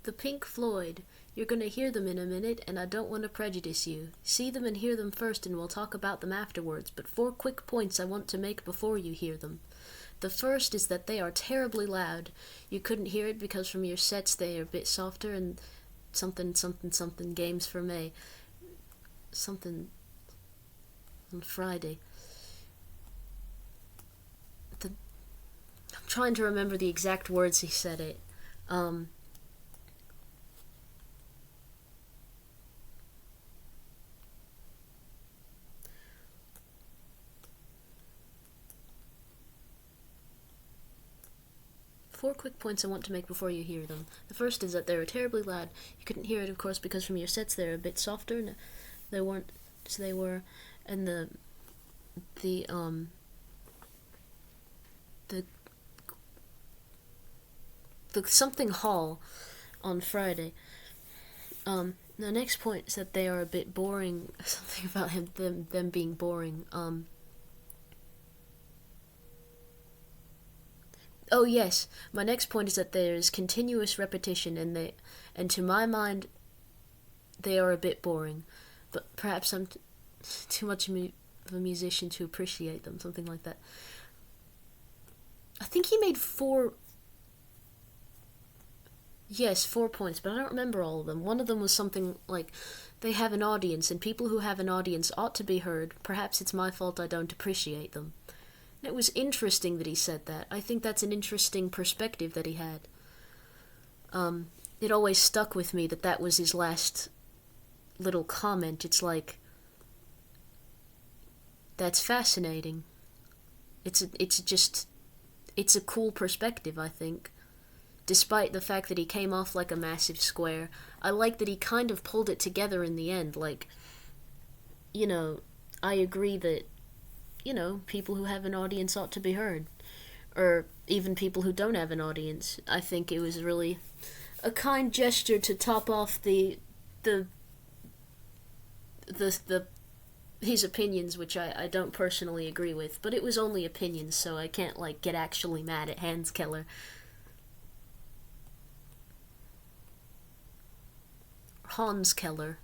The Pink Floyd. You're gonna hear them in a minute, and I don't want to prejudice you. See them and hear them first, and we'll talk about them afterwards, but 4 quick points I want to make before you hear them. The first is that they are terribly loud. You couldn't hear it because from your sets they are a bit softer, and something games for May. Something on Friday. I'm trying to remember the exact words he said it. 4 quick points I want to make before you hear them. The first is that they were terribly loud. You couldn't hear it, of course, because from your sets they're a bit softer, and they weren't, so they were, and the something hall on Friday. The next point is that they are a bit boring. Something about them being boring. Oh yes, my next point is that there is continuous repetition, and to my mind, they are a bit boring. But perhaps I'm too much of a musician to appreciate them. Something like that. I think he made 4. Yes, 4 points, but I don't remember all of them. One of them was something like, they have an audience, and people who have an audience ought to be heard. Perhaps it's my fault I don't appreciate them. And it was interesting that he said that. I think that's an interesting perspective that he had. It always stuck with me that was his last little comment. It's like, that's fascinating. It's a cool perspective, I think. Despite the fact that he came off like a massive square, I like that he kind of pulled it together in the end. Like, I agree that, people who have an audience ought to be heard. Or even people who don't have an audience. I think it was really a kind gesture to top off his opinions, which I don't personally agree with. But it was only opinions, so I can't, get actually mad at Hans Keller. Hans Keller.